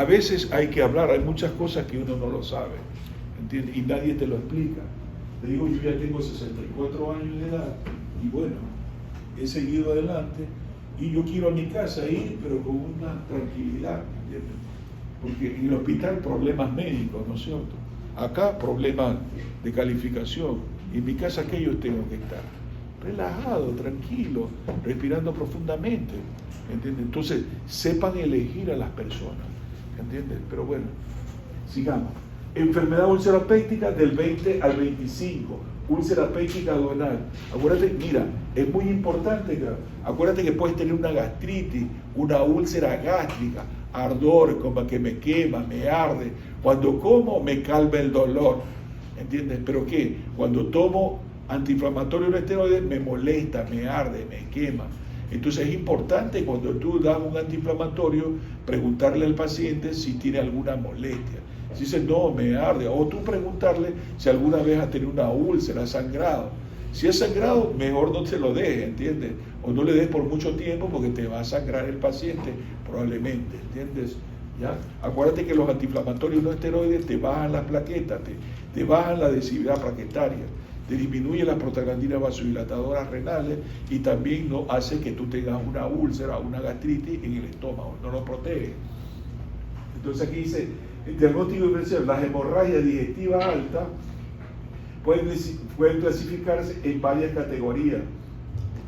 a veces hay que hablar, hay muchas cosas que uno no lo sabe, ¿entiendes? Y nadie te lo explica. Te digo, yo ya tengo 64 años de edad y bueno, he seguido adelante y yo quiero a mi casa ir, pero con una tranquilidad, ¿entiendes? Porque en el hospital problemas médicos, ¿no es cierto? Acá problemas de calificación. Y en mi casa, ¿qué yo tengo que estar? Relajado, tranquilo, respirando profundamente, ¿entiendes? Entonces, sepan elegir a las personas, ¿entiendes? Pero bueno, sigamos. Enfermedad úlcera péptica del 20 al 25, úlcera péptica duodenal. Acuérdate, mira, es muy importante, acuérdate que puedes tener una gastritis, una úlcera gástrica, ardor, como que me quema, me arde. Cuando como, me calma el dolor, ¿entiendes? ¿Pero qué? Cuando tomo antiinflamatorio no esteroide, me molesta, me arde, me quema. Entonces es importante cuando tú das un antiinflamatorio, preguntarle al paciente si tiene alguna molestia. Si dice, no, me arde, o tú preguntarle si alguna vez ha tenido una úlcera, sangrado. Si es sangrado, mejor no te lo des, ¿entiendes? O no le des por mucho tiempo porque te va a sangrar el paciente, probablemente, ¿entiendes? ¿Ya? Acuérdate que los antiinflamatorios no esteroides te bajan las plaquetas, te bajan la densidad plaquetaria, te disminuye las prostaglandinas vasodilatadoras renales y también no hace que tú tengas una úlcera o una gastritis en el estómago, no lo protege. Entonces aquí dice, el diagnóstico diferencial, las hemorragias digestivas altas pueden clasificarse en varias categorías,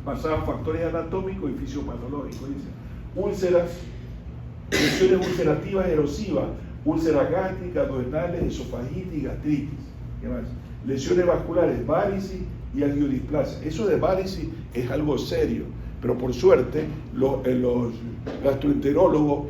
basadas en factores anatómicos y fisiopatológicos. Dice, úlceras, lesiones ulcerativas erosivas, úlceras gástricas, duodenales, esofagitis y gastritis. ¿Qué más? Lesiones vasculares, varices y angiodisplasia. Eso de varices es algo serio, pero por suerte los gastroenterólogos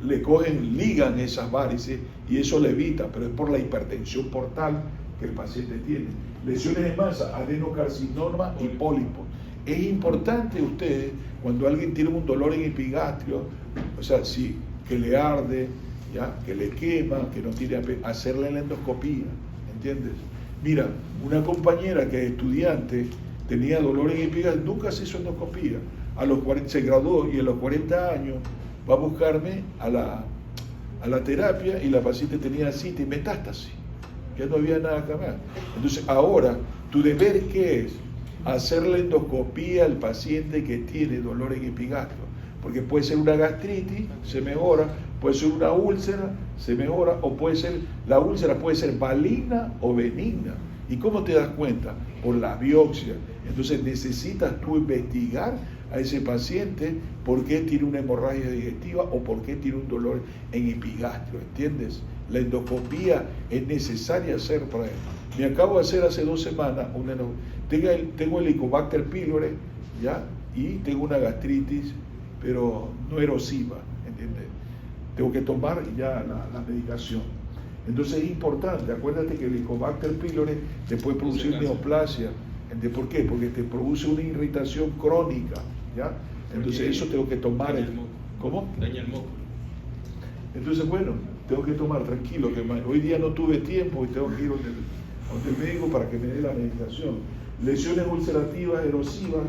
ligan esas varices y eso le evita, pero es por la hipertensión portal que el paciente tiene. Lesiones de masa, adenocarcinoma y pólipos. Es importante ustedes, cuando alguien tiene un dolor en epigastrio, o sea, que le arde, ¿ya? Que le quema, que no tiene, hacerle la endoscopía, ¿entiendes? Mira, una compañera que es estudiante, tenía dolor en epigastrio, nunca se hizo endoscopía, a los 40, se graduó y a los 40 años va a buscarme a la terapia y la paciente tenía citis y metástasis, ya no había nada que más. Entonces ahora, tu deber ¿qué es? Hacerle endoscopía al paciente que tiene dolor en epigastrio, porque puede ser una gastritis, se mejora, puede ser una úlcera, se mejora, o puede ser, la úlcera puede ser maligna o benigna. ¿Y cómo te das cuenta? Por la biopsia. Entonces necesitas tú investigar a ese paciente por qué tiene una hemorragia digestiva o por qué tiene un dolor en epigastrio, ¿entiendes? La endoscopía es necesaria hacer para él. Me acabo de hacer hace 2 semanas tengo el Helicobacter pylori, ¿ya? Y tengo una gastritis, pero no erosiva, ¿entiendes? Tengo que tomar ya la medicación. Entonces es importante, acuérdate que el Helicobacter pylori te puede producir neoplasia. ¿Por qué? Porque te produce una irritación crónica, ¿ya? Entonces eso tengo que tomar. ¿Cómo? Daña el moco. Entonces, bueno, tengo que tomar tranquilo, que hoy día no tuve tiempo y tengo que ir donde el médico para que me dé la medicación. Lesiones ulcerativas, erosivas,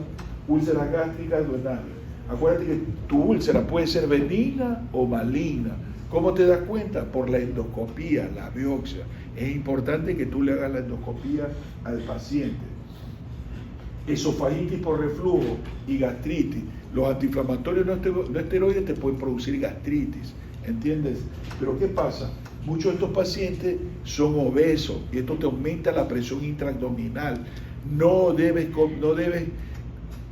úlceras gástricas, duodenales. Acuérdate que tu úlcera puede ser benigna o maligna. ¿Cómo te das cuenta? Por la endoscopía, la biopsia. Es importante que tú le hagas la endoscopía al paciente. Esofagitis por reflujo y gastritis. Los antiinflamatorios no esteroides te pueden producir gastritis, ¿entiendes? Pero ¿qué pasa? Muchos de estos pacientes son obesos y esto te aumenta la presión intraabdominal. No debes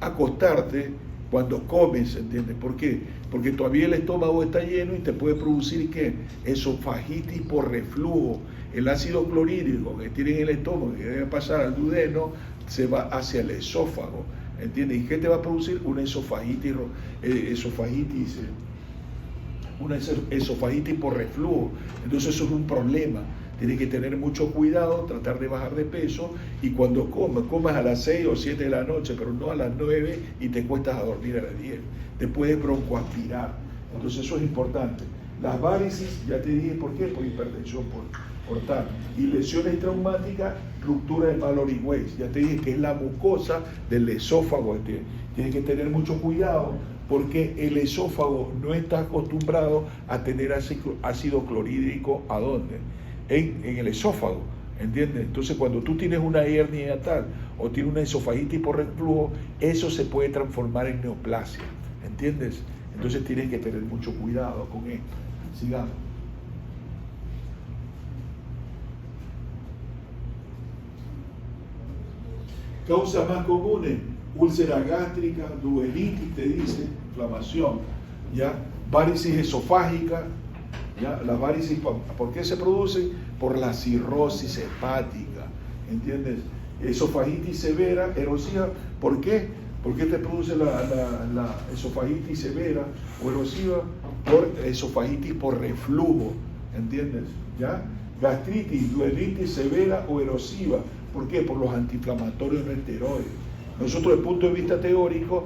acostarte cuando comes, ¿entiendes? ¿Por qué? Porque todavía el estómago está lleno y te puede producir ¿qué? Esofagitis por reflujo. El ácido clorhídrico que tiene en el estómago, que debe pasar al duodeno, se va hacia el esófago, ¿entiendes? ¿Y qué te va a producir? Una esofagitis por reflujo. Entonces eso es un problema. Tienes que tener mucho cuidado, tratar de bajar de peso y cuando comas a las 6 o 7 de la noche, pero no a las 9 y te cuestas a dormir a las 10. Te puedes broncoaspirar. Entonces eso es importante. Las varices, ya te dije por qué, por hipertensión portal. Y lesiones traumáticas, ruptura del Mallory Weiss. Ya te dije que es la mucosa del esófago. Tienes que tener mucho cuidado porque el esófago no está acostumbrado a tener ácido clorhídrico. ¿A dónde? En el esófago, ¿entiendes? Entonces cuando tú tienes una hernia hiatal o tienes una esofagitis por reflujo, eso se puede transformar en neoplasia, ¿entiendes? Entonces tienes que tener mucho cuidado con esto. Sigamos. Causas más comunes: úlcera gástrica, duodenitis, te dice, inflamación, ¿ya? Varices esofágica, ¿ya? Las varices, ¿por qué se producen? Por la cirrosis hepática, ¿entiendes? Esofagitis severa, erosiva, ¿por qué? ¿Por qué te produce la esofagitis severa o erosiva? Por esofagitis por reflujo, ¿entiendes? ¿Ya? Gastritis, duodenitis severa o erosiva, ¿por qué? Por los antiinflamatorios no esteroides. Nosotros, desde el punto de vista teórico,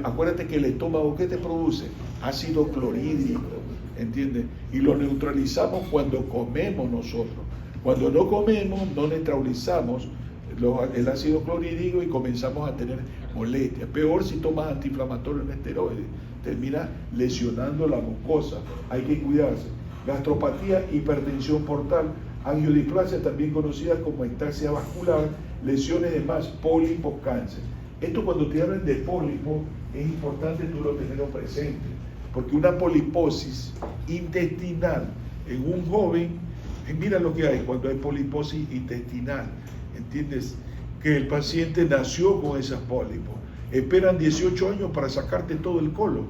acuérdate que el estómago, ¿qué te produce? Ácido clorhídrico, ¿entiendes? Y lo neutralizamos cuando comemos nosotros. Cuando no comemos, no neutralizamos el ácido clorhídrico y comenzamos a tener molestias. Peor si tomas antiinflamatorios no esteroides, termina lesionando la mucosa. Hay que cuidarse. Gastropatía, hipertensión portal, angiodisplasia, también conocida como ataxia vascular, lesiones de más, pólipos, cáncer. Esto, cuando te hablan de pólipo, es importante tú lo tenerlo presente, porque una poliposis intestinal en un joven, mira lo que hay cuando hay poliposis intestinal, ¿entiendes? Que el paciente nació con esas pólipos, esperan 18 años para sacarte todo el colon,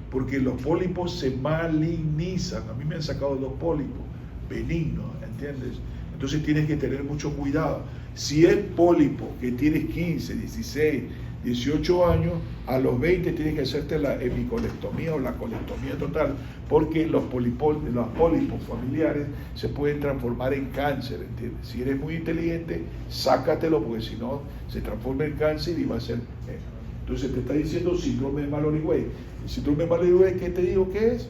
porque los pólipos se malignizan. A mí me han sacado 2 pólipos benignos, ¿entiendes? Entonces tienes que tener mucho cuidado. Si es pólipo que tienes 15, 16, 18 años, a los 20 tienes que hacerte la hemicolectomía o la colectomía total, porque los pólipos familiares se pueden transformar en cáncer, ¿entiendes? Si eres muy inteligente, sácatelo, porque si no, se transforma en cáncer y va a ser... Entonces te está diciendo síndrome de Mallory-Weiss. El síndrome de Mallory-Weiss, ¿qué te digo que es?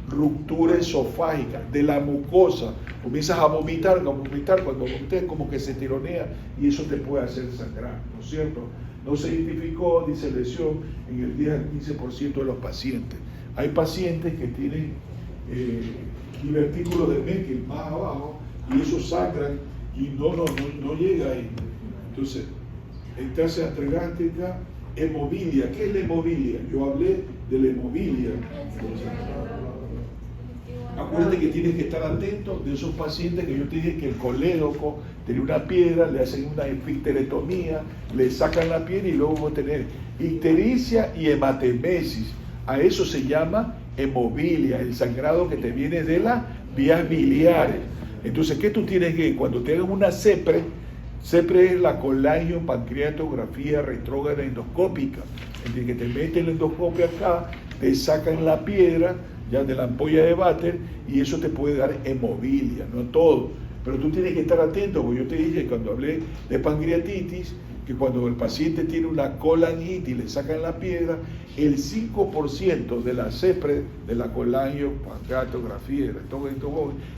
Ruptura esofágica de la mucosa. Comienzas a vomitar cuando vomitas como que se tironea y eso te puede hacer sangrar, ¿no es cierto? No se identificó, dice, lesión en el 10 al 15% de los pacientes. Hay pacientes que tienen divertículo de Meckel más abajo y eso sangran y no llega ahí. Entonces, estasia gastrogástrica, hemofilia. ¿Qué es la hemofilia? Yo hablé de la hemofilia. Acuérdate que tienes que estar atento de esos pacientes que yo te dije que el colédoco tiene una piedra, le hacen una icterectomía, le sacan la piedra y luego va a tener ictericia y hematemesis. A eso se llama hemofilia, el sangrado que te viene de las vías biliares. Entonces, ¿qué tú tienes que, cuando te hagan una CEPRE es la colangiopancreatografía retrógrada endoscópica, en el que te meten la endoscopia acá, te sacan la piedra ya de la ampolla de Vater y eso te puede dar hemofilia, no todo. Pero tú tienes que estar atento, porque yo te dije cuando hablé de pancreatitis, que cuando el paciente tiene una colangitis y le sacan la piedra, el 5% de la CEPRE, de la colangiopancreatografía,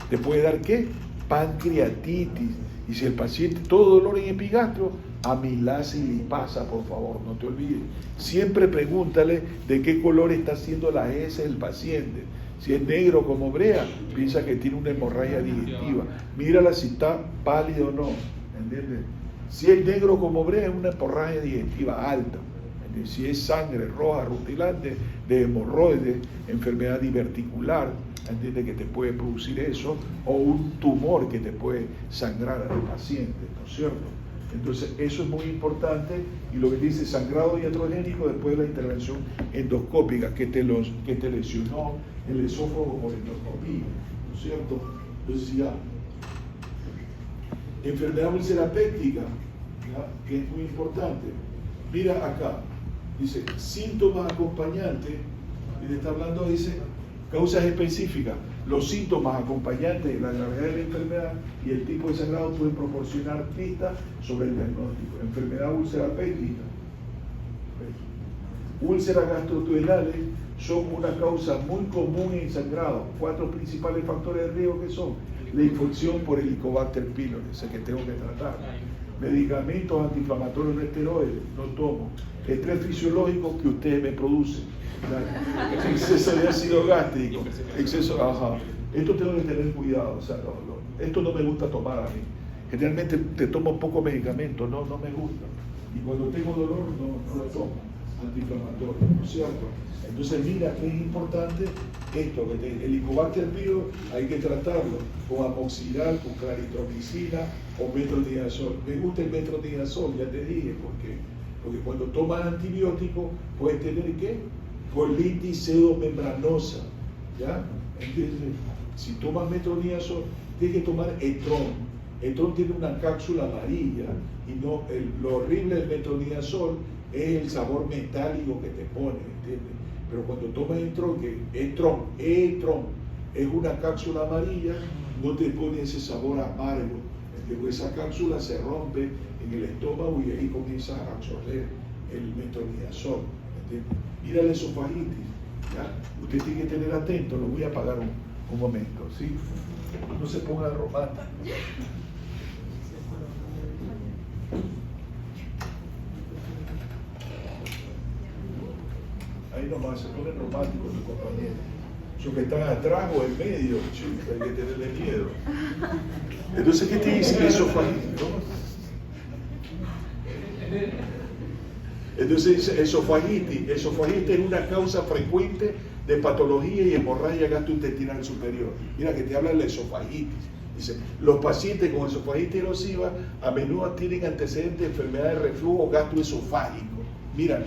te puede dar ¿qué? Pancreatitis. Y si el paciente, todo dolor en epigastro, amilasa y lipasa, por favor, no te olvides. Siempre pregúntale de qué color está haciendo la heces del paciente. Si es negro como brea, piensa que tiene una hemorragia digestiva. Mírala si está pálido o no, ¿entiendes? Si es negro como brea, es una hemorragia digestiva alta. ¿Entiendes? Si es sangre roja, rutilante, de hemorroides, enfermedad diverticular, ¿entiendes? Que te puede producir eso, o un tumor que te puede sangrar al paciente, ¿no es cierto? Entonces, eso es muy importante, y lo que dice sangrado iatrogénico después de la intervención endoscópica, que te lesionó el esófago por endoscopía, ¿no es cierto? Entonces, ya. Enfermedad ulcerapéptica, que es muy importante. Mira acá, dice, síntomas acompañantes, y le está hablando, dice, causas específicas. Los síntomas acompañantes de la gravedad de la enfermedad y el tipo de sangrado pueden proporcionar pistas sobre el diagnóstico. Enfermedad ulcerapéptica. Úlceras gastroduodenales son una causa muy común en sangrado. 4 principales factores de riesgo que son: la infección por Helicobacter pylori, ese que tengo que tratar. medicamentos antiinflamatorios no esteroides, no tomo. Estrés fisiológico que ustedes me producen. Exceso de ácido gástrico, exceso, ajá. Esto tengo que tener cuidado, o sea, esto no me gusta tomar a mí. Generalmente te tomo poco medicamento, no me gusta. Y cuando tengo dolor no lo tomo, antiinflamatorio, ¿no es cierto? Entonces mira que es importante esto, que el Helicobacter pylori hay que tratarlo con amoxicilal, con claritromicina o metronidazol. Me gusta el metronidazol, ya te dije, porque cuando tomas antibiótico puedes tener ¿qué? Colitis pseudomembranosa, ¿ya? ¿Entiendes? Si tomas metronidazol, tienes que tomar Etron. Etron tiene una cápsula amarilla y no, lo horrible del metronidazol es el sabor metálico que te pone, ¿entiendes? Pero cuando tomas Etron, que Etron es una cápsula amarilla, no te pone ese sabor amargo, ¿entiendes? Esa cápsula se rompe en el estómago y ahí comienza a absorber el metronidazol, ¿entiendes? Mira la esofagitis, ¿ya? Usted tiene que tener atento, lo voy a apagar un momento, ¿sí? No se ponga romántico. Ahí nomás se ponen románticos los compañeros. Los que están atrás o en medio, hay que tenerle miedo. Entonces, ¿qué te dice esofagitis? Entonces dice esofagitis. Esofagitis es una causa frecuente de patología y hemorragia gastrointestinal superior. Mira que te habla de la esofagitis. Dice, los pacientes con esofagitis erosiva a menudo tienen antecedentes de enfermedad de reflujo gastroesofágico. Mira,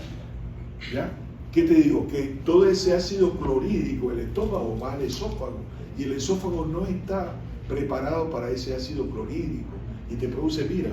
¿ya? ¿Qué te digo? Que todo ese ácido clorhídrico del estómago va al esófago y el esófago no está preparado para ese ácido clorhídrico y te produce, mira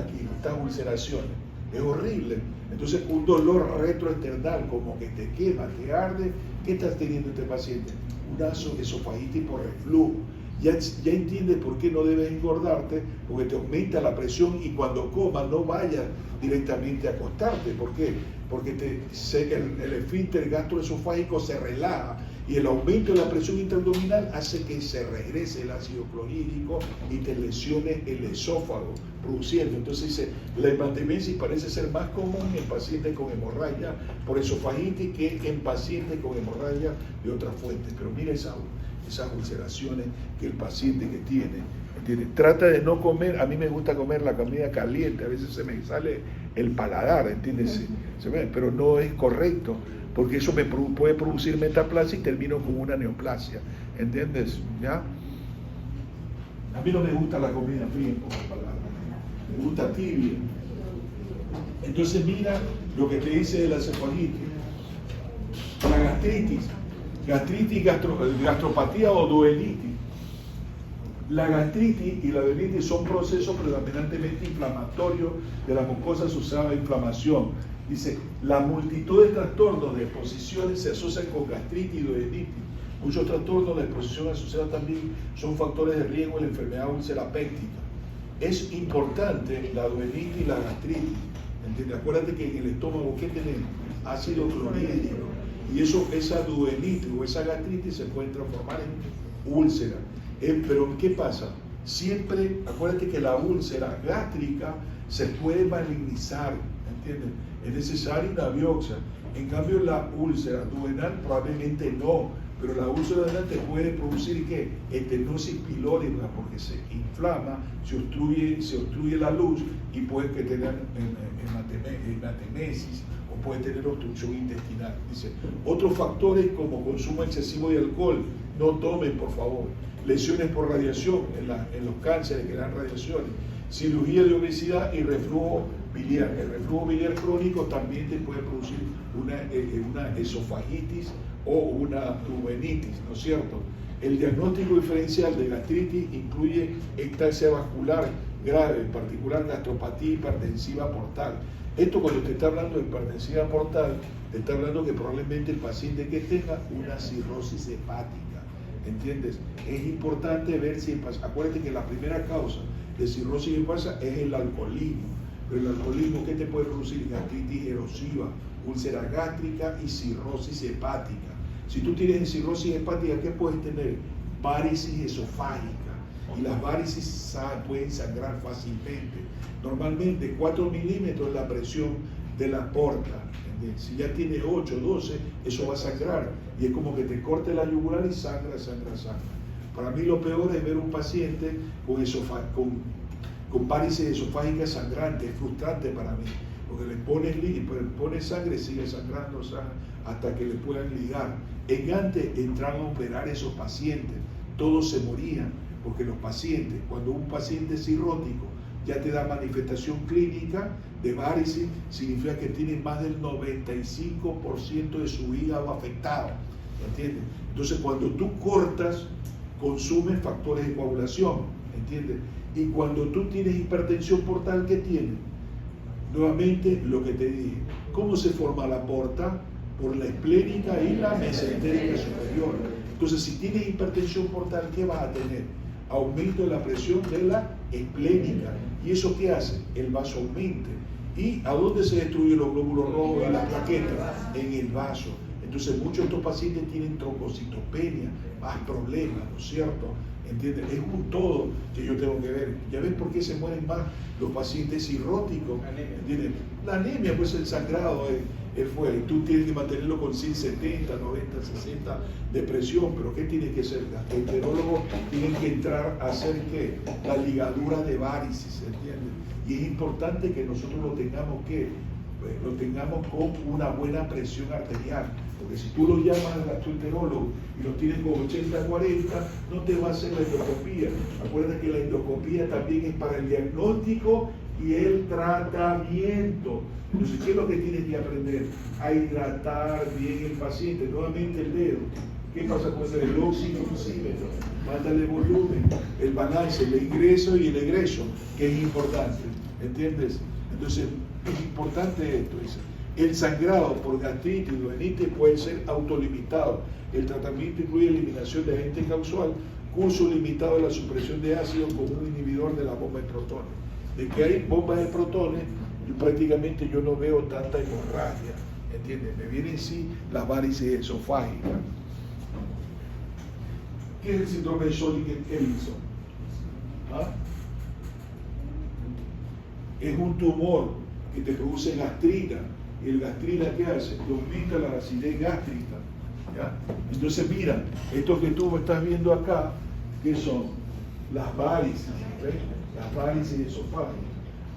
aquí, estas ulceraciones. Es horrible. Entonces, un dolor retroesternal, como que te quema, te arde. ¿Qué estás teniendo este paciente? Una esofagitis por reflujo. Ya entiendes por qué no debes engordarte, porque te aumenta la presión y cuando comas no vayas directamente a acostarte. ¿Por qué? Porque el esfínter gastroesofágico se relaja y el aumento de la presión intraabdominal hace que se regrese el ácido clorhídrico y te lesione el esófago, produciendo. Entonces dice, la hematemesis parece ser más común en pacientes con hemorragia por esofagitis que en pacientes con hemorragia de otras fuentes. Pero mira esas ulceraciones que el paciente que tiene, ¿entiendes? Trata de no comer, a mí me gusta comer la comida caliente, a veces se me sale el paladar, ¿entiendes? Pero no es correcto, porque eso me puede producir metaplasia y termino con una neoplasia, ¿entiendes? ¿Ya? A mí no me gusta la comida fría, en pocas palabras, me gusta tibia. Entonces mira lo que te dice de la esofagitis, la gastritis, gastropatía o duodenitis. La gastritis y la duodenitis son procesos predominantemente inflamatorios de la mucosa asociada a inflamación. Dice, la multitud de trastornos de exposiciones se asocian con gastritis y duodenitis. Muchos trastornos de exposición asociados también son factores de riesgo de la enfermedad úlcera péptica. Es importante la duodenitis y la gastritis. ¿Entiendes? Acuérdate que en el estómago, ¿qué tenemos? Ácido clorhídrico. Y esa duodenitis o esa gastritis se puede transformar en úlcera. Pero ¿qué pasa? Siempre, acuérdate que la úlcera gástrica se puede malignizar, ¿entiendes? Es necesaria una biopsia. En cambio, la úlcera duodenal probablemente no, pero la úlcera duodenal te puede producir ¿qué? Estenosis pilórica, porque se inflama, se obstruye la luz y puede que tengan hematemesis o puede tener obstrucción intestinal. Dice, otros factores como consumo excesivo de alcohol, no tomen por favor. Lesiones por radiación en los cánceres que dan radiaciones, cirugía de obesidad y reflujo biliar. El reflujo biliar crónico también te puede producir una esofagitis o una duodenitis, ¿no es cierto? El diagnóstico diferencial de gastritis incluye ectasia vascular grave, en particular gastropatía hipertensiva portal. Esto cuando te está hablando de hipertensiva portal, te está hablando que probablemente el paciente que tenga una cirrosis hepática. ¿Entiendes? Es importante ver si acuérdate que la primera causa de cirrosis hepática es el alcoholismo, pero el alcoholismo ¿qué te puede producir? Gastritis erosiva, úlcera gástrica y cirrosis hepática. Si tú tienes cirrosis hepática, ¿qué puedes tener? Varices esofágica. y las varices pueden sangrar fácilmente. Normalmente 4 milímetros es la presión de la porta. ¿Entiendes? Si ya tiene 8, 12, eso va a sangrar y es como que te corte la yugular y sangra. Para mí lo peor es ver un paciente con varices esofágicas sangrantes. Es frustrante para mí, porque le pones sangre, sigue sangrando hasta que le puedan ligar. Antes entraban a operar esos pacientes, todos se morían, porque los pacientes, cuando un paciente es cirrótico, ya te da manifestación clínica de varices, significa que tiene más del 95% de su hígado afectado, ¿entiendes? Entonces cuando tú cortas, consumes factores de coagulación, ¿entiendes? Y cuando tú tienes hipertensión portal, ¿qué tienes? Nuevamente lo que te dije, ¿cómo se forma la porta? Por la esplénica y la mesentérica superior. Entonces si tienes hipertensión portal, ¿qué vas a tener? Aumento de la presión de la esplénica. ¿Y eso qué hace? El vaso aumente. ¿Y a dónde se destruyen los glóbulos rojos y las plaquetas? En el vaso. Entonces muchos de estos pacientes tienen trombocitopenia, más problemas, ¿no es cierto? ¿Entiendes? Es un todo que yo tengo que ver. ¿Ya ves por qué se mueren más los pacientes cirróticos? ¿Entiendes? La anemia, pues el sangrado es fuerte. Tú tienes que mantenerlo con 170, 90, 60 de presión, pero ¿qué tiene que hacer? El gastroenterólogo tiene que entrar a hacer ¿qué? La ligadura de varices, ¿entiendes? Y es importante que nosotros lo tengamos con una buena presión arterial. Porque si tú lo llamas al gastroenterólogo y lo tienes con 80-40, no te va a hacer la endoscopía. Acuérdate que la endoscopía también es para el diagnóstico y el tratamiento. Entonces, ¿qué es lo que tienes que aprender? A hidratar bien el paciente. Nuevamente el dedo. ¿Qué pasa con el oxímetro? Mándale volumen, el balance, el ingreso y el egreso, que es importante. ¿Entiendes? Entonces, es importante esto. El sangrado por gastritis o rinitis puede ser autolimitado. El tratamiento incluye eliminación de agente causal, curso limitado de la supresión de ácido con un inhibidor de la bomba de protones. De que hay bombas de protones, prácticamente yo no veo tanta hemorragia, ¿entiendes? Me vienen sí las varices esofágicas. ¿Qué es el síndrome de Sjögren-Ericsson? ¿Ah? Es un tumor que te produce gastrina. ¿Y el gastrina qué hace? Te aumenta la acidez gástrica. ¿Ya? Entonces mira, esto que tú estás viendo acá, ¿qué son? Las varices, ¿ves? Las varices esofágicas.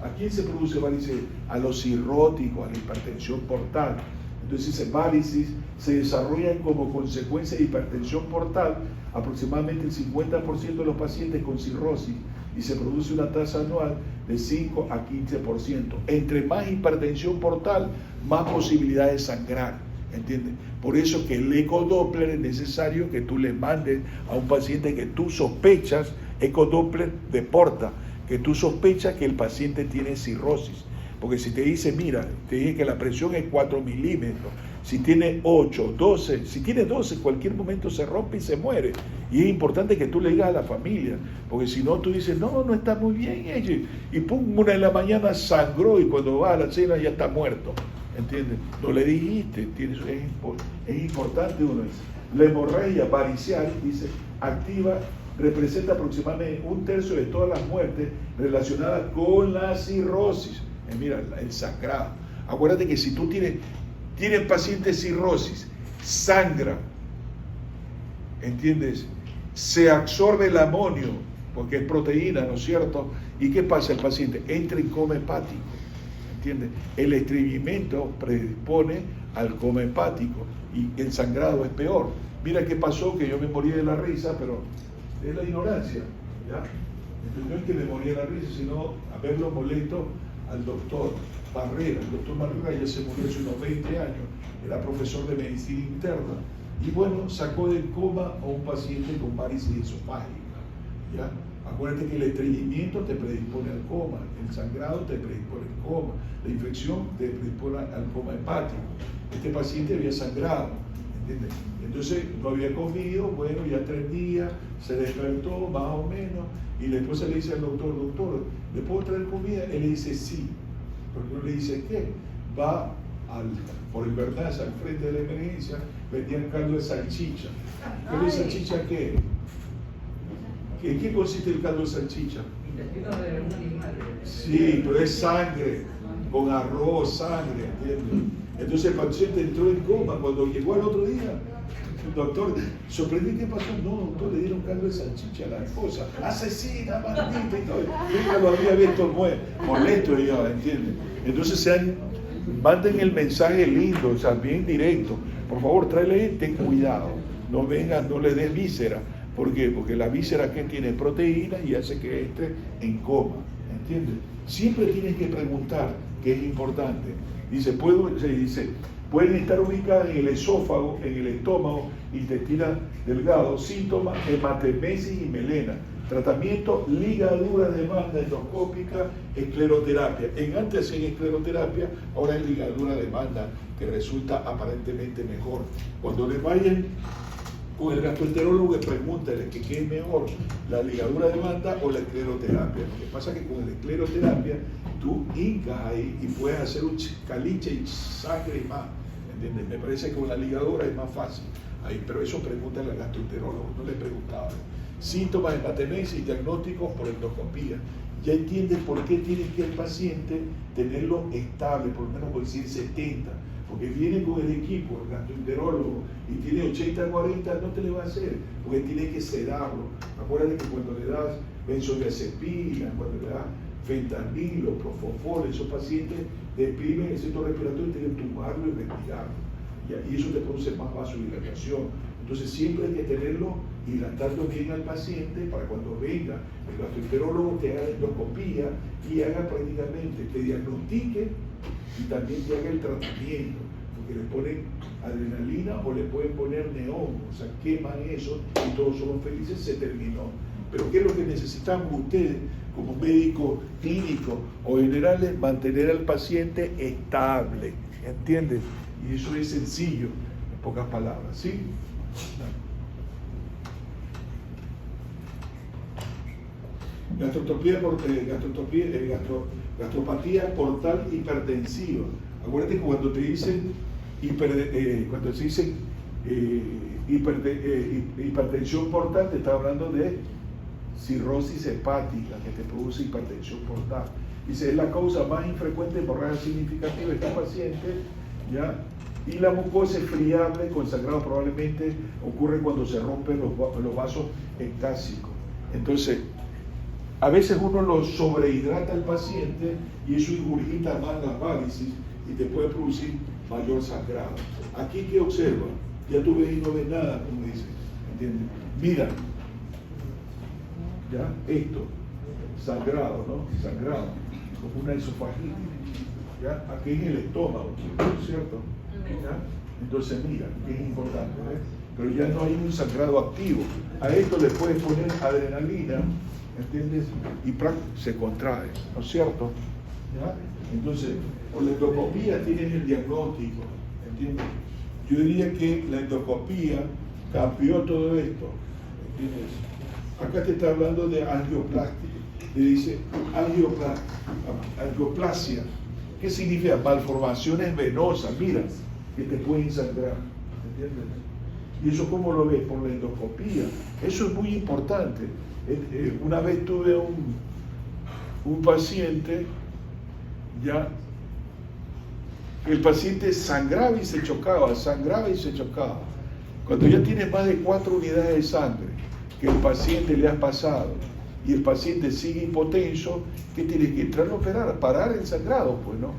¿A quién se produce varices? A los cirróticos, a la hipertensión portal. Entonces esas varices se desarrollan como consecuencia de hipertensión portal, aproximadamente el 50% de los pacientes con cirrosis, y se produce una tasa anual de 5 a 15%. Entre más hipertensión portal, más posibilidad de sangrar, ¿entiendes? Por eso que el ecodoppler es necesario que tú le mandes a un paciente que tú sospechas, ecodoppler de porta, que tú sospechas que el paciente tiene cirrosis. Porque si te dice, mira, te dije que la presión es 4 milímetros, si tiene 8, 12, si tiene 12, en cualquier momento se rompe y se muere. Y es importante que tú le digas a la familia, porque si no, tú dices, no está muy bien ella. Y pum, 1 de la mañana sangró y cuando va a la cena ya está muerto. ¿Entiendes? No le dijiste, es importante uno dice. La hemorragia varicial, dice, activa, representa aproximadamente 1/3 de todas las muertes relacionadas con la cirrosis. Mira, el sangrado. Acuérdate que si tú tienes pacientes cirrosis, sangra, ¿entiendes? Se absorbe el amonio, porque es proteína, ¿no es cierto? ¿Y qué pasa? El paciente entra en coma hepático, ¿entiendes? El estreñimiento predispone al coma hepático y el sangrado es peor. Mira qué pasó, que yo me morí de la risa, pero es la ignorancia, ¿ya? Entonces, no es que me morí de la risa, sino a verlo molesto al doctor Barrera. El doctor Barrera ya se murió hace unos 20 años, era profesor de medicina interna, y bueno, sacó del coma a un paciente con varices esofágicas, ¿ya? Acuérdate que el estreñimiento te predispone al coma, el sangrado te predispone al coma, la infección te predispone al coma hepático. Este paciente había sangrado, ¿entiendes? Entonces no había comido, bueno, ya 3 días, se despertó más o menos, y la esposa le dice al doctor, ¿le puedo traer comida? Él le dice sí, pero no le dice qué. Va por el Bernaz, al frente de la emergencia, vendían caldo de salchicha. ¿Pero de salchicha qué? ¿En qué consiste el caldo de salchicha? Intestino de un animal. Sí, pero es sangre, con arroz, sangre, ¿entiendes? Entonces el paciente entró en coma cuando llegó al otro día. El doctor, sorprendí, ¿qué pasó? No, doctor, le dieron caldo de salchicha a la esposa. Asesina, maldita y todo. Nunca lo había visto molesto yo, ¿entiendes? Entonces manden el mensaje lindo, o sea, bien directo. Por favor, tráele, ten cuidado. No vengas, no le des víscera. ¿Por qué? Porque la víscera que tiene proteína y hace que esté en coma, ¿entiendes? Siempre tienes que preguntar, que es importante. Pueden estar ubicadas en el esófago, en el estómago, intestino delgado, síntomas, hematemesis y melena. Tratamiento, ligadura de banda endoscópica, escleroterapia. Antes hacían escleroterapia, ahora es ligadura de banda, que resulta aparentemente mejor. Cuando le vayan con el gastroenterólogo, pregúntale que qué es mejor, la ligadura de banda o la escleroterapia. Lo que pasa es que con la escleroterapia tú hincas ahí y puedes hacer un caliche y sangre y más. ¿Entiendes? Me parece que con la ligadura es más fácil. Ahí, pero eso pregúntale al gastroenterólogo, no le preguntaba. Síntomas de hematemesis y diagnósticos por endoscopía. Ya entiendes por qué tiene que el paciente tenerlo estable, por lo menos por decir 70. Porque viene con el equipo, el gastroenterólogo, y tiene 80-40, no te le va a hacer, porque tiene que sedarlo. Acuérdate que cuando le das benzodiazepina, cuando le das fentanilo, propofol, esos pacientes deprimen el centro respiratorio y tienen que tumbarlo y respirar. Y eso te produce más vasodilatación. Entonces siempre hay que tenerlo hidratando bien al paciente para cuando venga el gastroenterólogo te haga endoscopía y haga prácticamente, te diagnostique y también te haga el tratamiento, porque le ponen adrenalina o le pueden poner neón, o sea, queman eso y todos somos felices, se terminó. Pero ¿qué es lo que necesitamos ustedes como médicos clínicos o generales? Mantener al paciente estable, ¿entiendes? Y eso es sencillo, en pocas palabras, ¿sí? Gastropatía portal hipertensiva. Acuérdate que cuando te dicen hipertensión portal, te está hablando de cirrosis hepática que te produce hipertensión portal. Dice, es la causa más infrecuente de hemorragia significativa de este paciente, ¿ya? Y la mucosa es friable, con sangrado probablemente ocurre cuando se rompen los vasos ectásicos. Entonces, a veces uno lo sobrehidrata al paciente y eso ingurgita más las varices y te puede producir mayor sangrado. Aquí, ¿qué observa? Ya tú ves y no ves nada, como dice, ¿entiendes? Mira, ya, esto, sangrado, ¿no? Sangrado, como una esofagitis, ¿ya? Aquí en el estómago, ¿cierto? ¿Ya? Entonces mira, que es importante, ¿ves? Pero ya no hay un sangrado activo. A esto le puedes poner adrenalina, ¿entiendes? Y se contrae, ¿no es cierto? ¿Ya? Entonces, con la endoscopía tienes el diagnóstico, ¿entiendes? Yo diría que la endoscopía cambió todo esto, ¿entiendes? Acá te está hablando de angioplastia, le dice angioplasia. ¿Qué significa? Malformaciones venosas, mira, que te pueden sangrar, ¿entiendes? ¿Y eso cómo lo ves? Por la endoscopía. Eso es muy importante. Una vez tuve un paciente, ya, el paciente sangraba y se chocaba, sangraba y se chocaba. Cuando ya tienes más de 4 unidades de sangre que el paciente le has pasado y el paciente sigue hipotenso, ¿qué tienes que entrar a operar? A parar el sangrado, pues, ¿no?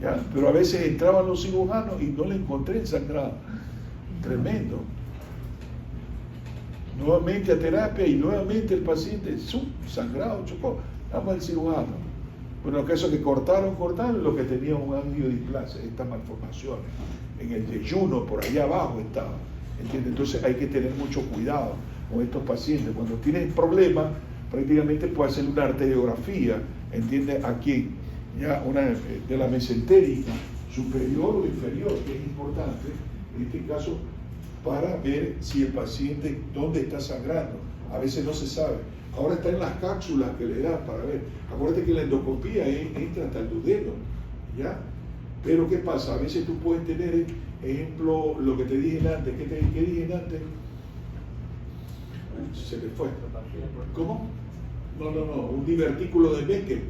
¿Ya? Pero a veces entraban los cirujanos y no le encontré el sangrado. Tremendo. Nuevamente a terapia y nuevamente el paciente sangrado, chocó. Vamos al cirujano. Bueno, en el caso que cortaron lo que tenía un angiodisplasia, estas malformaciones. En el yeyuno, por allá abajo estaba. ¿Entiendes? Entonces hay que tener mucho cuidado con estos pacientes. Cuando tienen problemas, prácticamente puede hacer una arteriografía, ¿entiendes? Aquí, ya una de la mesentérica, superior o inferior, que es importante, en este caso, para ver si el paciente, dónde está sangrando. A veces no se sabe. Ahora está en las cápsulas que le dan para ver. Acuérdate que la endoscopía entra hasta el duodeno, ¿ya? Pero ¿qué pasa? A veces tú puedes tener, ejemplo, lo que te dije antes. ¿Qué dije antes? Se le fue. ¿Cómo? No, un divertículo de Beckel.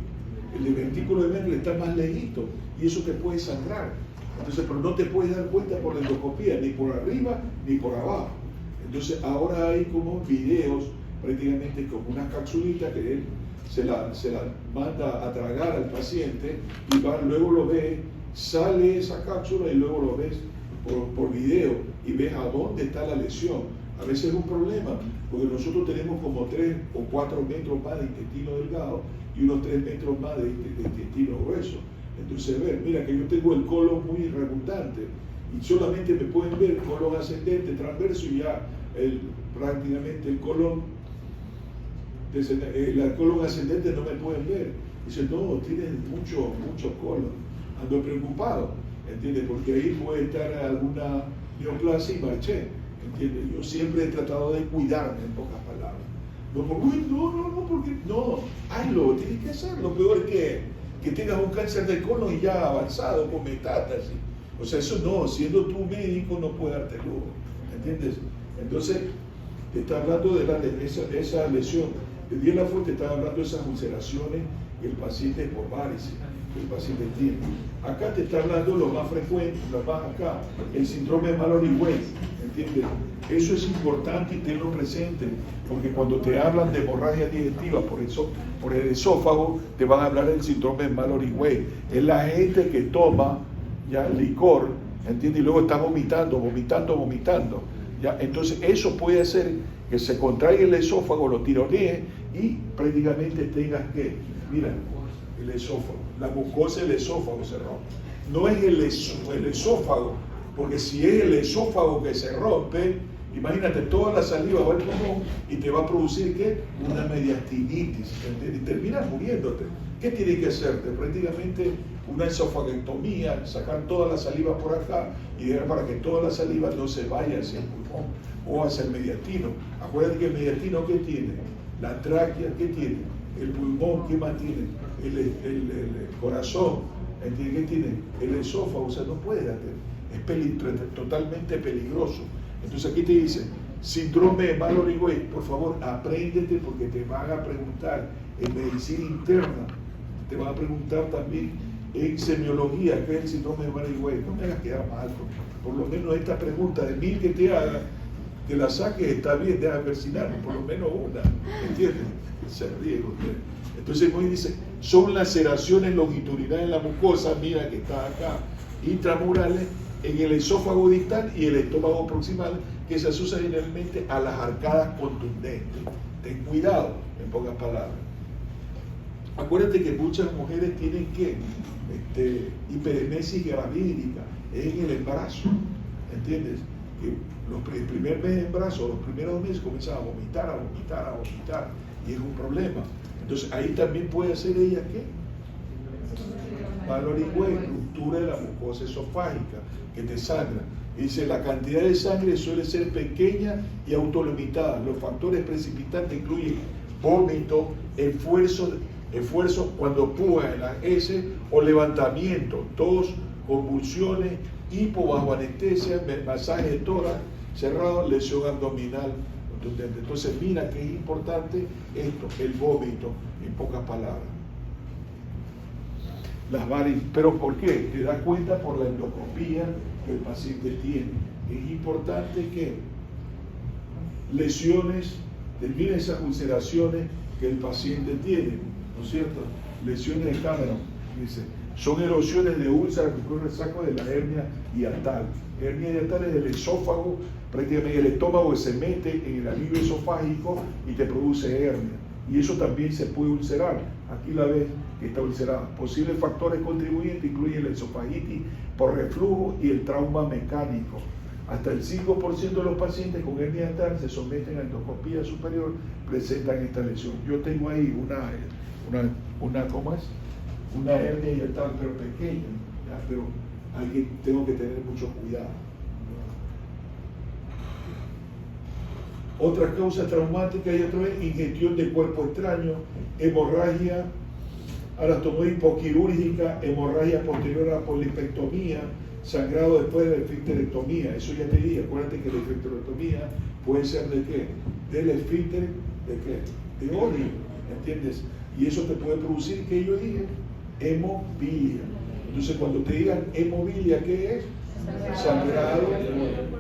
El divertículo de Beckel está más lejito y eso te puede sangrar. Entonces, pero no te puedes dar cuenta por la endoscopía, ni por arriba ni por abajo. Entonces, ahora hay como videos, prácticamente como unas capsulitas que él se la manda a tragar al paciente y luego lo ve, sale esa cápsula y luego lo ves por video y ves a dónde está la lesión. A veces es un problema, porque nosotros tenemos como 3 o 4 metros más de intestino delgado y unos 3 metros más de intestino grueso. Entonces, mira que yo tengo el colon muy redundante y solamente me pueden ver colon ascendente, transverso y ya prácticamente el colon ascendente no me pueden ver. Dice, no, tienes mucho colon. Ando preocupado, ¿entiendes? Porque ahí puede estar alguna neoplasia y marché, ¿entiendes? Yo siempre he tratado de cuidarme, en pocas palabras. No, porque no, hazlo, tienes que hacerlo. Peor es que tengas un cáncer del colon y ya avanzado, con metástasis. O sea, eso no, siendo tú médico no puede darte lujo, ¿entiendes? Entonces, te está hablando de esa lesión. El día de la fuente te está hablando de esas ulceraciones y el paciente por varices, que el paciente tiene. Acá te está hablando lo más frecuente, lo más acá, el síndrome de Mallory-Weiss, ¿entiendes? Eso es importante y tenlo presente, porque cuando te hablan de hemorragia digestiva por el esófago, te van a hablar del síndrome de Mallory-Weiss. Es la gente que toma ya licor, ¿entiendes? Y luego está vomitando. ¿Ya? Entonces eso puede hacer que se contraiga el esófago, lo tironee y prácticamente tengas que, mira, el esófago, la mucosa del esófago se rompe. No es el esófago, porque si es el esófago que se rompe, imagínate, toda la saliva va al pulmón y te va a producir ¿qué? Una mediastinitis, ¿entiendes? Y terminas muriéndote. ¿Qué tienes que hacerte? Prácticamente una esofagectomía, sacar toda la saliva por acá y dejar para que toda la saliva no se vaya hacia el pulmón o hacia el mediastino. Acuérdate que el mediastino, ¿qué tiene? La tráquea, ¿qué tiene? El pulmón, ¿qué más tiene? El corazón, ¿entiendes? ¿Qué tiene? El esófago, o sea, no puede hacer. Es totalmente peligroso. Entonces aquí te dice, síndrome de Mallory-Weiss, por favor, apréndete porque te van a preguntar en medicina interna, te van a preguntar también en semiología, ¿qué es el síndrome de Mallory-Weiss? No me hagas quedar mal, por lo menos esta pregunta de 1000 que te haga, que la saques, está bien, deja persignarme, por lo menos una, ¿entiendes? Se ríe usted. Entonces hoy dice, son laceraciones longitudinales en la mucosa, mira que está acá, intramurales, en el esófago distal y el estómago proximal, que se asocia generalmente a las arcadas contundentes. Ten cuidado, en pocas palabras. Acuérdate que muchas mujeres tienen que hiperemesis gravídica en el embarazo, ¿entiendes? Que el primer mes de embarazo, los primeros meses comienzan a vomitar, y es un problema. Entonces ahí también puede hacer ella ¿qué? Mallory-Weiss, ruptura de la mucosa esofágica, que te sangra. Dice, la cantidad de sangre suele ser pequeña y autolimitada. Los factores precipitantes incluyen vómito, esfuerzo cuando puja en la S o levantamiento, tos, convulsiones, hipo bajo anestesia, masaje de tórax cerrado, lesión abdominal. Entonces mira que es importante esto, el vómito, en pocas palabras. Las varices, pero ¿por qué? Te das cuenta por la endoscopía que el paciente tiene. Es importante que lesiones, terminen esas ulceraciones que el paciente tiene, ¿no es cierto? Lesiones de Cameron, dice, son erosiones de úlceras que ocurren saco de la hernia hiatal. Hernia hiatal es el esófago, prácticamente el estómago que se mete en el alivio esofágico y te produce hernia. Y eso también se puede ulcerar. Aquí la ves que está ulcerada. Posibles factores contribuyentes incluyen la esofagitis por reflujo y el trauma mecánico. Hasta el 5% de los pacientes con hernia hiatal se someten a endoscopía superior, presentan esta lesión. Yo tengo ahí ¿cómo es? Una hernia hiatal, pero pequeña, ¿ya? Pero tengo que tener mucho cuidado. Otras causas traumáticas y otra vez, ingestión de cuerpo extraño, hemorragia anastomosis hipoquirúrgica, hemorragia posterior a la polipectomía, sangrado después de la esfincterectomía. Eso ya te dije, acuérdate que la esfincterectomía puede ser de qué? del esfínter de qué? De odio, ¿entiendes? Y eso te puede producir, que yo dije, hemofilia. Entonces cuando te digan hemofilia, ¿qué es? Sangrado,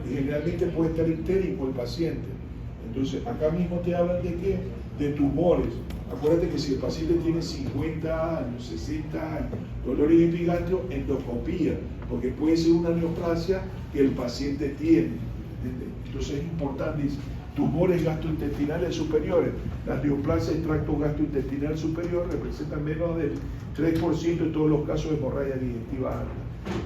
y generalmente puede estar histérico el paciente. Entonces acá mismo te hablan de qué? De tumores. Acuérdate que si el paciente tiene 50 años, 60 años, dolores epigastrio, endoscopía, porque puede ser una neoplasia que el paciente tiene. ¿Entiendes? Entonces es importante, dice, tumores gastrointestinales superiores. Las neoplasias del tracto gastrointestinal superior representan menos del 3% de todos los casos de hemorragia digestiva alta.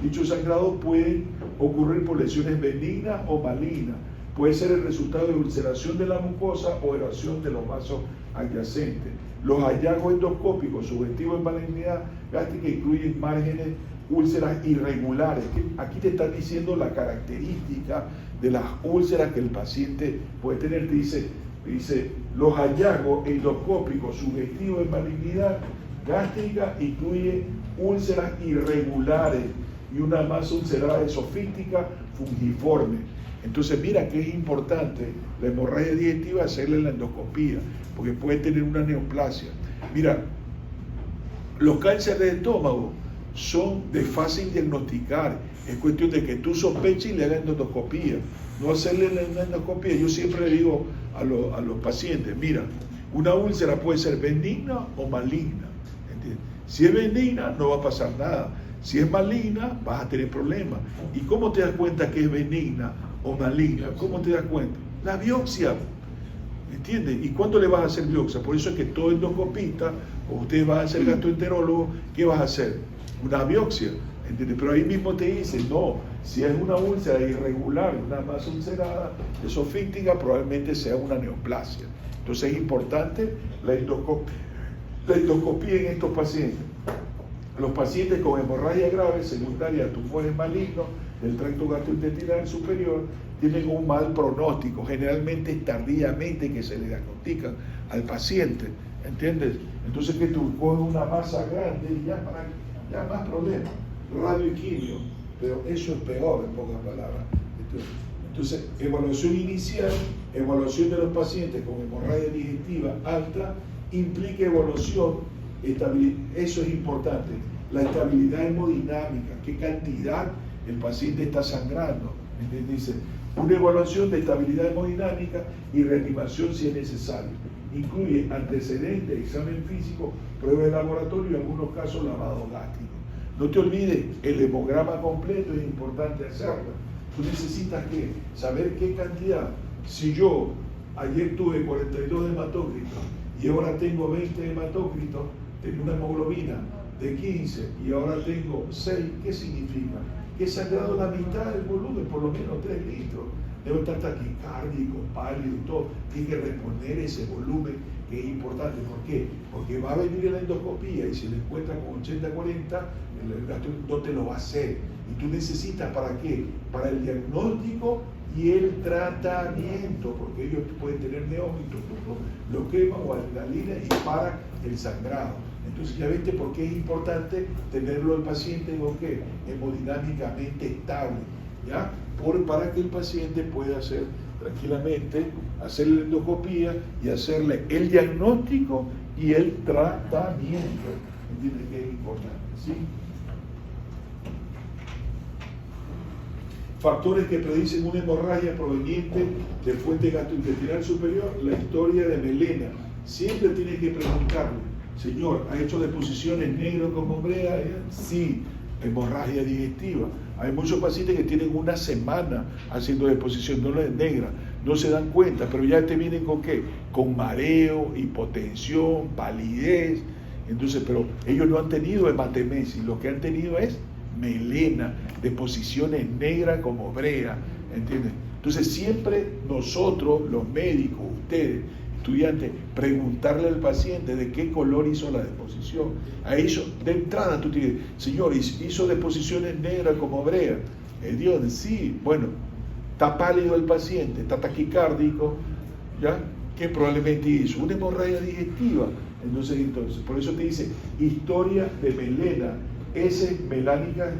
Dicho sangrado puede ocurrir por lesiones benignas o malignas. Puede ser el resultado de ulceración de la mucosa o erosión de los vasos adyacentes. Los hallazgos endoscópicos sugestivos de malignidad gástrica incluyen márgenes, úlceras irregulares. Aquí te están diciendo la característica de las úlceras que el paciente puede tener. Te dice los hallazgos endoscópicos sugestivos de malignidad gástrica incluye úlceras irregulares y una masa ulcerada esofíctica fungiforme. Entonces mira que es importante la hemorragia digestiva hacerle la endoscopía, porque puede tener una neoplasia. Mira, los cánceres de estómago son de fácil diagnosticar, es cuestión de que tú sospeches y le hagas endoscopía, no hacerle la endoscopía. Yo siempre le digo a los pacientes, mira, una úlcera puede ser benigna o maligna, ¿entiendes? Si es benigna no va a pasar nada, si es maligna vas a tener problemas. ¿Y cómo te das cuenta que es benigna o maligna? ¿Cómo te das cuenta? La biopsia, ¿entiendes? ¿Y cuándo le vas a hacer biopsia? Por eso es que todo endoscopista, o usted va a ser gastroenterólogo, ¿qué vas a hacer? Una biopsia, ¿entiendes? Pero ahí mismo te dicen, no, si es una úlcera irregular, una masa ulcerada esofíctica, probablemente sea una neoplasia. Entonces es importante la endoscopía en estos pacientes. Los pacientes con hemorragia grave secundaria a tumores malignos del tracto gastrointestinal superior tienen un mal pronóstico, generalmente tardíamente que se le diagnostican al paciente, ¿entiendes? Entonces que tú coges una masa grande y ya más problemas, radio y quimio, pero eso es peor en pocas palabras. Entonces, evaluación inicial, evaluación de los pacientes con hemorragia digestiva alta, implica evaluación, eso es importante, la estabilidad hemodinámica, qué cantidad el paciente está sangrando, ¿entiendes? Dice, una evaluación de estabilidad hemodinámica y reanimación si es necesario. Incluye antecedentes, examen físico, pruebas de laboratorio y en algunos casos lavado gástrico. No te olvides, el hemograma completo es importante hacerlo. Tú necesitas saber qué cantidad. Si yo ayer tuve 42 hematócritos y ahora tengo 20 hematócritos, tengo una hemoglobina de 15 y ahora tengo 6, ¿qué significa? Que he sangrado la mitad del volumen, por lo menos 3 litros. Debo estar taquicárdico, pálido y todo. Tiene que responder ese volumen que es importante. ¿Por qué? Porque va a venir la endoscopía y si le encuentra con 80-40, el gastro no te lo va a hacer. Y tú necesitas, ¿para qué? Para el diagnóstico y el tratamiento, porque ellos pueden tener neómitos, lo queman o adrenalina y para el sangrado. Entonces ya viste por qué es importante tenerlo al paciente hemodinámicamente estable, ¿ya? Para que el paciente pueda hacer tranquilamente, hacerle la endoscopía y hacerle el diagnóstico y el tratamiento. ¿Entiendes que es importante? ¿Sí? Factores que predicen una hemorragia proveniente de fuente gastrointestinal superior, la historia de melena. Siempre tienes que preguntarle, señor, ¿ha hecho deposiciones negras como brea? Sí, hemorragia digestiva. Hay muchos pacientes que tienen una semana haciendo deposición negra, no se dan cuenta, pero ya te vienen con ¿qué? Con mareo, hipotensión, palidez. Entonces, pero ellos no han tenido hematemesis, lo que han tenido es melena, deposiciones negras como brea, ¿entiendes? Entonces siempre nosotros, los médicos, ustedes, estudiantes, preguntarle al paciente de qué color hizo la deposición. A eso, de entrada tú tienes, señor, hizo deposiciones negras como brea. Dios, sí, bueno, está pálido el paciente, está taquicárdico, ¿ya? ¿Qué probablemente hizo? Una hemorragia digestiva. Entonces, por eso te dice, historia de melena, heces melánicas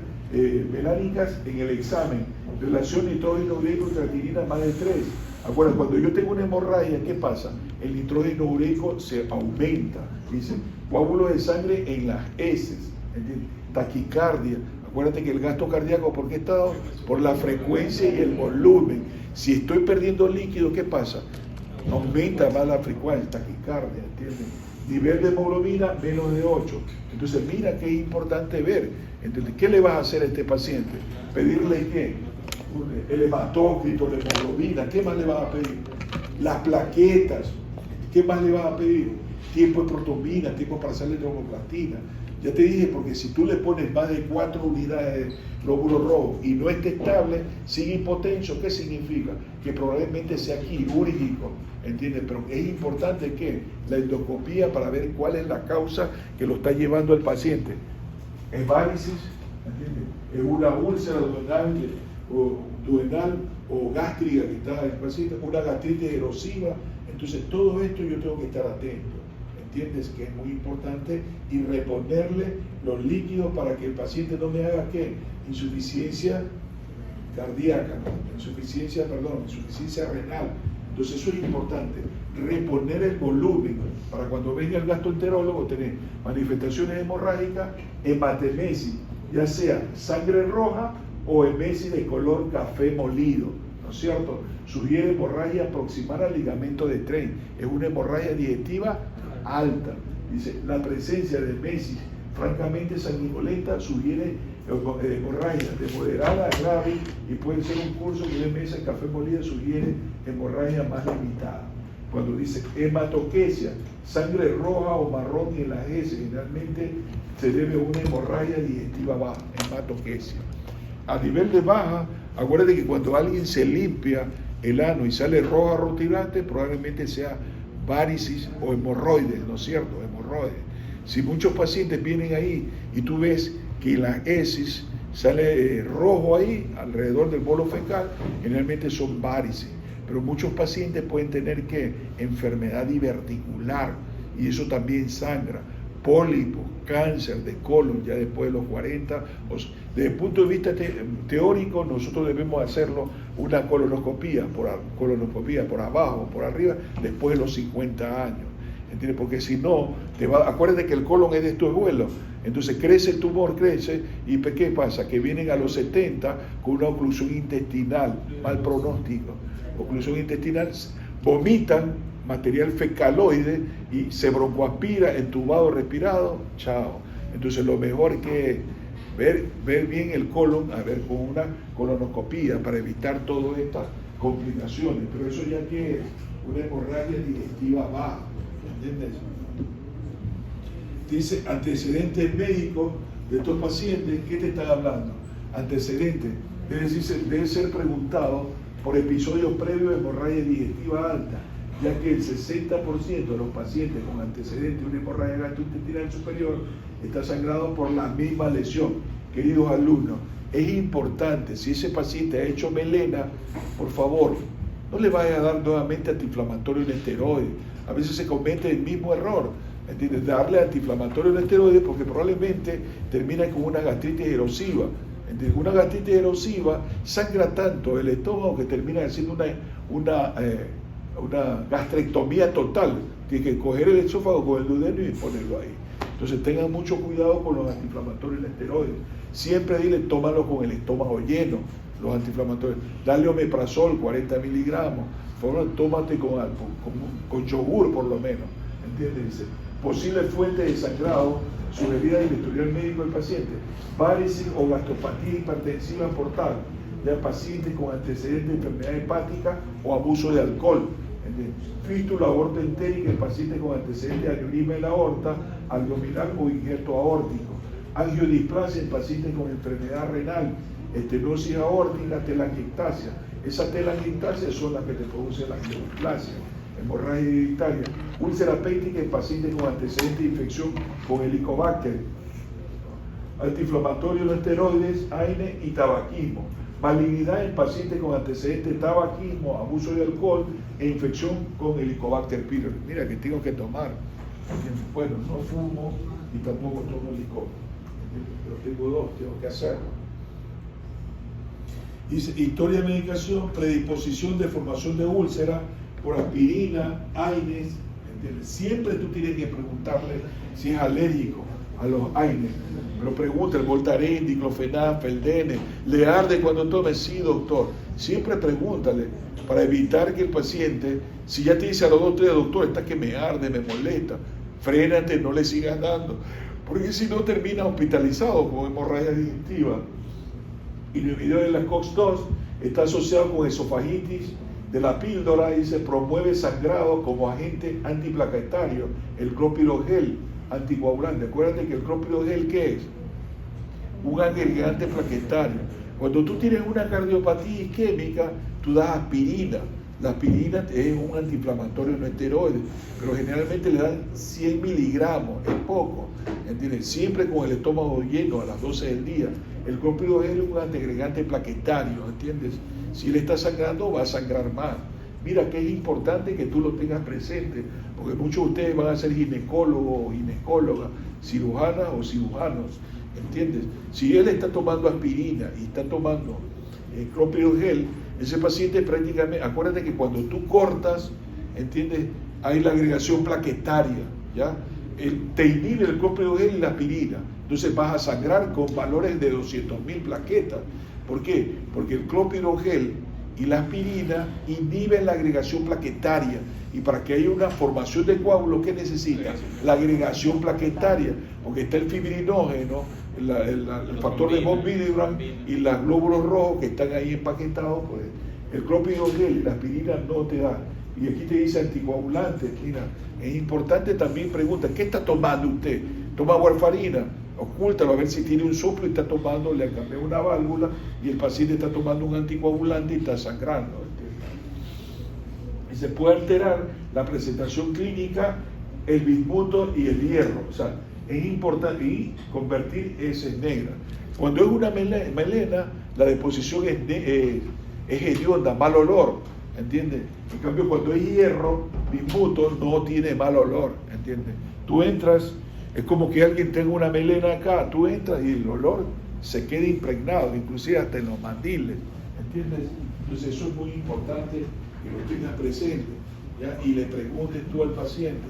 en el examen, relación nitrógeno griego creatinina más de 3. Acuérdate, cuando yo tengo una hemorragia, ¿qué pasa? El nitrógeno ureico se aumenta, dice, coágulos de sangre en las heces, ¿entiendes? Taquicardia. Acuérdate que el gasto cardíaco, ¿por qué está? Por la frecuencia y el volumen. Si estoy perdiendo líquido, ¿qué pasa? Aumenta más la frecuencia, taquicardia, ¿entiendes? Nivel de hemoglobina menos de 8. Entonces, mira qué es importante ver. Entonces, ¿qué le vas a hacer a este paciente? ¿Pedirle qué? El hematócrito, la hemoglobina, ¿qué más le vas a pedir? Las plaquetas, ¿qué más le vas a pedir? Tiempo de protomina, tiempo parcial de tromboplastina. Ya te dije, porque si tú le pones más de 4 unidades de glóbulos rojos y no esté estable, sigue hipotenso, ¿qué significa? Que probablemente sea quirúrgico, ¿entiendes? Pero es importante que la endoscopía para ver cuál es la causa que lo está llevando al paciente. ¿Es varices? ¿Entiendes? ¿Es una úlcera duodenal o gástrica que está en el paciente? ¿Una gastritis erosiva? Entonces todo esto yo tengo que estar atento. ¿Entiendes? Que es muy importante y reponerle los líquidos para que el paciente no me haga ¿qué? Insuficiencia cardíaca, insuficiencia renal. Entonces eso es importante, reponer el volumen para cuando venga el gastroenterólogo tener manifestaciones hemorrágicas, hematemesis, ya sea sangre roja o emesis de color café molido, ¿no es cierto? Sugiere hemorragia proximal al ligamento de Trein, es una hemorragia digestiva alta. Dice, la presencia de emesis francamente sanguinolenta sugiere hemorragia de moderada a grave y puede ser un curso que de meses café molido sugiere hemorragia más limitada. Cuando dice hematoquesia, sangre roja o marrón en las heces, generalmente se debe a una hemorragia digestiva baja, hematoquesia. A nivel de baja, acuérdate que cuando alguien se limpia el ano y sale roja rotilante, probablemente sea varices o hemorroides, ¿no es cierto? Hemorroides. Si muchos pacientes vienen ahí y tú ves que la heces sale rojo ahí, alrededor del bolo fecal, generalmente son varices. Pero muchos pacientes pueden tener ¿qué? Enfermedad diverticular, y eso también sangra. Pólipo, cáncer de colon ya después de los 40. Desde el punto de vista teórico, nosotros debemos hacerlo una colonoscopía por abajo, por arriba, después de los 50 años. ¿Entiendes? Porque si no, acuérdate que el colon es de estos vuelos. Entonces crece el tumor, crece, y ¿qué pasa? Que vienen a los 70 con una oclusión intestinal, mal pronóstico. Oclusión intestinal, vomitan material fecaloide y se broncoaspira, entubado, respirado, chao. Entonces lo mejor que ver bien el colon, a ver con una colonoscopía para evitar todas estas complicaciones, pero eso ya que es una hemorragia digestiva baja, ¿entiendes? Dice antecedentes médicos de estos pacientes. ¿Qué te están hablando? Antecedentes, debe ser preguntado por episodios previos de hemorragia digestiva alta, ya que el 60% de los pacientes con antecedentes de una hemorragia gastrointestinal superior está sangrado por la misma lesión. Queridos alumnos, es importante, si ese paciente ha hecho melena, por favor, no le vaya a dar nuevamente antiinflamatorio en esteroides. A veces se comete el mismo error, ¿entiendes? Darle antiinflamatorio en esteroides porque probablemente termina con una gastritis erosiva. ¿Entiendes? Una gastritis erosiva sangra tanto el estómago que termina haciendo una gastrectomía total. Tiene que coger el esófago con el duodeno y ponerlo ahí. Entonces tengan mucho cuidado con los antiinflamatorios en esteroides. Siempre dile, tómalo con el estómago lleno, los antiinflamatorios. Dale omeprazol, 40 miligramos. Por favor, tómate con yogur por lo menos. ¿Entiendes? Dice, posible fuente de sangrado sugerida en el historial médico del paciente. Varices o gastropatía hipertensiva portal de pacientes con antecedentes de enfermedad hepática o abuso de alcohol. Fístula aorta entérica en pacientes con antecedentes de aneurisma de la aorta, abdominal o injerto aórtico. Angiodisplasia en pacientes con enfermedad renal, estenosis aórtica, telangiectasia. Esas telangiectasias son las que te producen la angiodisplasia, hemorragia hereditaria. Úlcera péptica en pacientes con antecedentes de infección con helicobacter. Antiinflamatorio no esteroides, AINE y tabaquismo. Malignidad en pacientes con antecedentes de tabaquismo, abuso de alcohol e infección con Helicobacter pylori. Mira que tengo que tomar. Bueno, no fumo y tampoco tomo licor. Pero tengo dos, tengo que hacerlo. Dice, historia de medicación, predisposición de formación de úlcera por aspirina, AINES, ¿entiendes? Siempre tú tienes que preguntarle si es alérgico a los AINES. Pero pregunta, el Voltaren, diclofenac, Feldene, ¿le arde cuando tome? Sí, doctor. Siempre pregúntale para evitar que el paciente, si ya te dice a los 2 o 3, doctor, está que me arde, me molesta, frénate, no le sigas dando, porque si no termina hospitalizado con hemorragia digestiva. Y en el video de la COX-2 está asociado con esofagitis de la píldora y se promueve sangrado como agente antiplaquetario, el clopidogrel anticoagulante. Acuérdate que el clopidogrel, ¿qué es? Un agregante plaquetario. Cuando tú tienes una cardiopatía isquémica, tú das aspirina. La aspirina es un antiinflamatorio no esteroide, pero generalmente le dan 100 miligramos, es poco, ¿entiendes? Siempre con el estómago lleno a las 12 del día. El clopidogrel es un antiagregante plaquetario, ¿entiendes? Si él está sangrando, va a sangrar más. Mira que es importante que tú lo tengas presente, porque muchos de ustedes van a ser ginecólogos o ginecólogas, cirujanas o cirujanos, ¿entiendes? Si él está tomando aspirina y está tomando clopidogrel, ese paciente prácticamente, acuérdate que cuando tú cortas, ¿entiendes? Hay la agregación plaquetaria, ¿ya? Te inhibe el clopidogrel y la aspirina, entonces vas a sangrar con valores de 200.000 plaquetas. ¿Por qué? Porque el clopidogrel y la aspirina inhiben la agregación plaquetaria, y para que haya una formación de coágulo, ¿qué necesita? La agregación plaquetaria, porque está el fibrinógeno, el factor de von Willebrand y los glóbulos rojos que están ahí empaquetados, pues el clopidogrel y la aspirina no te da. Y aquí te dice anticoagulante. Mira, es importante también pregunta, ¿qué está tomando usted? ¿Toma warfarina? Ocúltalo a ver si tiene un soplo y está tomando, le cambié una válvula y el paciente está tomando un anticoagulante y está sangrando. Y se puede alterar la presentación clínica, el bismuto y el hierro. O sea, es importante, y convertir heces negras. Cuando es una melena, la deposición es hedionda, mal olor, ¿entiendes? En cambio, cuando es hierro, bismuto, no tiene mal olor, ¿entiendes? Tú entras, es como que alguien tenga una melena acá, tú entras y el olor se queda impregnado, inclusive hasta en los mandiles, ¿entiendes? Entonces eso es muy importante que lo tengas presente, ¿ya? Y le preguntes tú al paciente.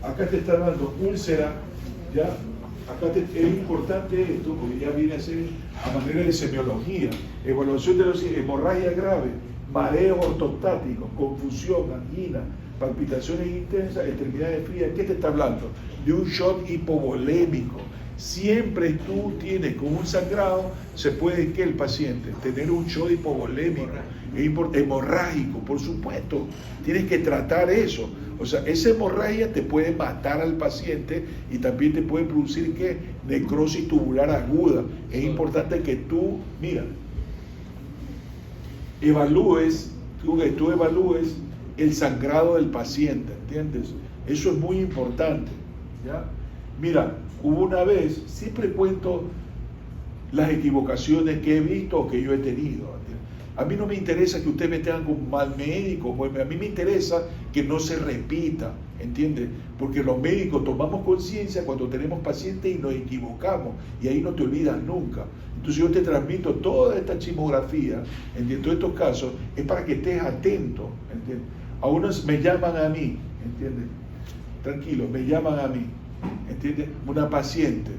Acá te está dando úlcera, ¿ya? Acá es importante esto, porque ya viene a ser a manera de semiología, evaluación de los hemorragia grave, mareos ortostáticos, confusión, angina, palpitaciones intensas, extremidades frías. ¿Qué te está hablando? De un shock hipovolémico. Siempre tú tienes con un sangrado, se puede que el paciente tener un shock hipovolémico, hemorrágico, por supuesto, tienes que tratar eso. O sea, esa hemorragia te puede matar al paciente y también te puede producir ¿qué? Necrosis tubular aguda. Es importante que tú, mira, tú evalúes el sangrado del paciente, ¿entiendes? Eso es muy importante, ¿ya? Mira, hubo una vez, siempre cuento las equivocaciones que he visto o que yo he tenido, ¿entiendes? A mí no me interesa que usted me tenga como un mal médico, a mí me interesa que no se repita, ¿entiendes? Porque los médicos tomamos conciencia cuando tenemos pacientes y nos equivocamos, y ahí no te olvidas nunca. Entonces yo te transmito toda esta chismografía, ¿entiendes? Todos estos casos, es para que estés atento, ¿entiendes? A unos me llaman a mí, ¿entiendes? Tranquilo, me llaman a mí, ¿entiendes? Una paciente